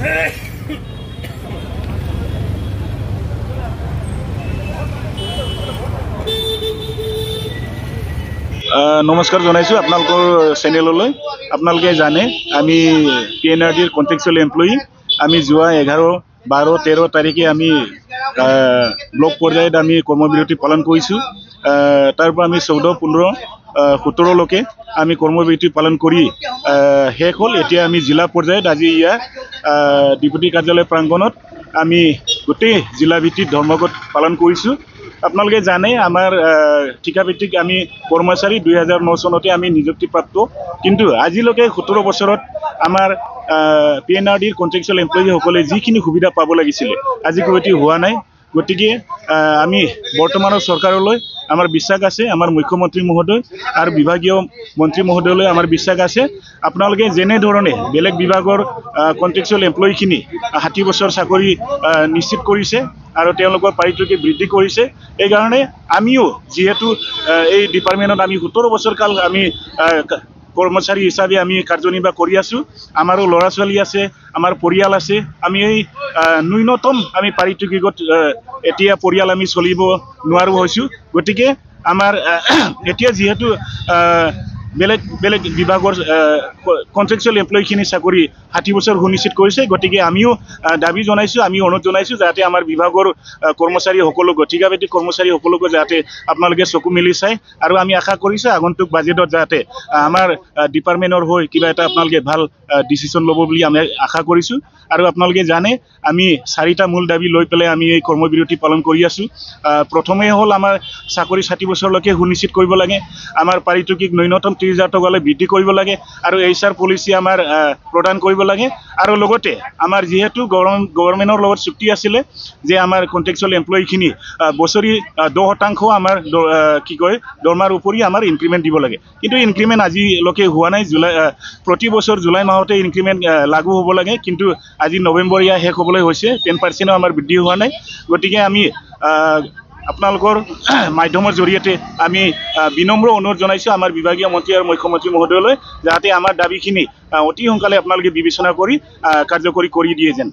নমস্কাৰ জনাইছোঁ আপোনালোকৰ চেনেললৈ। আপোনালোকে জানে আমি PNRDৰ কন্ট্ৰেকচুৱেল এমপ্লয়ী। আমি যোৱা 11, 12, 13 তাৰিখে আমি ব্লক পৰ্যায়ত আমি কৰ্মবিৰতি পালন কৰিছোঁ। তাৰ পৰা আমি 14, 15, 17 লৈকে আমি কৰ্মবিৰতি পালন কৰি শেষ হ'ল। এতিয়া আমি জিলা পৰ্যায়ত আজি ইয়াৰ ডিপুটি কাৰ্যালয় প্ৰাংগণত আমি গোটেই জিলাভিত্তিক ধৰ্মঘট পালন কৰিছোঁ। আপোনালোকে জানে আমাৰ ঠিকাভিত্তিক আমি কৰ্মচাৰী 2009 চনতে আমি নিযুক্তিপ্ৰাপ্ত, কিন্তু আজিলৈকে 17 বছৰত আমাৰ PNRDৰ কন্ট্ৰেকচুৱেল এমপ্লয়ীসকলে যিখিনি সুবিধা পাব লাগিছিলে আজি গতি হোৱা নাই। গতিকে আমি বৰ্তমানৰ চৰকাৰলৈ আমাৰ বিশ্বাস আছে, আমাৰ মুখ্যমন্ত্ৰী মহোদয় আৰু বিভাগীয় মন্ত্ৰী মহোদয়লৈ আমাৰ বিশ্বাস আছে। আপোনালোকে যেনেধৰণে বেলেগ বিভাগৰ কন্ট্ৰেকচুৱেল এমপ্লয়ীখিনি 60 বছৰ চাকৰি নিশ্চিত কৰিছে আৰু তেওঁলোকৰ পাৰিশ্ৰমিক বৃদ্ধি কৰিছে, এইকাৰণে আমিও যিহেতু এই ডিপাৰ্টমেণ্টত আমি 17 বছৰ কাল আমি কৰ্মচাৰী হিচাপে আমি কাৰ্যনিৰ্বাহ কৰি আছোঁ। আমাৰো ল'ৰা ছোৱালী আছে, আমাৰ পৰিয়াল আছে। আমি এই ন্যূনতম আমি পাৰিশ্ৰমিকত এতিয়া পৰিয়াল আমি চলিব নোৱাৰো হৈছোঁ। গতিকে আমাৰ এতিয়া যিহেতু বেলেগ বেলেগ বিভাগৰ কন্ট্ৰেকচুৱেল এমপ্লয়ীখিনি চাকৰি 60 বছৰ সুনিশ্চিত কৰিছে। গতিকে আমিও দাবী জনাইছোঁ, আমিও অনুৰোধ জনাইছোঁ যাতে আমাৰ বিভাগৰ কৰ্মচাৰীসকলকো ঠিকাভিত্তিক কৰ্মচাৰীসকলকো যাতে আপোনালোকে চকু মেলি চায়। আৰু আমি আশা কৰিছোঁ আগন্তুক বাজেটত যাতে আমাৰ ডিপাৰ্টমেণ্টৰ হৈ কিবা এটা আপোনালোকে ভাল ডিচিশ্যন ল'ব বুলি আমি আশা কৰিছোঁ। আৰু আপোনালোকে জানে আমি 4টা মূল দাবী লৈ পেলাই আমি এই কৰ্মবিৰতি পালন কৰি আছোঁ। প্ৰথমে হ'ল আমাৰ চাকৰি 60 বছৰলৈকে সুনিশ্চিত কৰিব লাগে, আমাৰ পাৰিশ্ৰমিক ন্যূনতম 30,000 টকালৈ বৃদ্ধি কৰিব লাগে, আৰু HR পলিচি আমাৰ প্ৰদান কৰিব লাগে। আৰু লগতে আমাৰ যিহেতু গভৰ্ণমেণ্টৰ লগত চুক্তি আছিলে যে আমাৰ কন্ট্ৰেকচুৱেল এমপ্লয়ীখিনি বছৰি 10% আমাৰ দৰমাৰ উপৰি আমাৰ ইনক্ৰিমেণ্ট দিব লাগে, কিন্তু ইনক্ৰিমেণ্ট আজিলৈকে হোৱা নাই। প্ৰতি বছৰ জুলাই মাহতে ইনক্ৰিমেণ্ট লাগু হ'ব লাগে, কিন্তু আজি নৱেম্বৰ ইয়াৰ শেষ হ'বলৈ হৈছে, 10%ও আমাৰ বৃদ্ধি হোৱা নাই। গতিকে আমি আপোনালোকৰ মাধ্যমৰ জৰিয়তে আমি বিনম্ৰ অনুৰোধ জনাইছোঁ আমাৰ বিভাগীয় মন্ত্ৰী আৰু মুখ্যমন্ত্ৰী মহোদয়লৈ যাতে আমাৰ দাবীখিনি অতি সোনকালে আপোনালোকে বিবেচনা কৰি কাৰ্যকৰী কৰি দিয়ে যেন।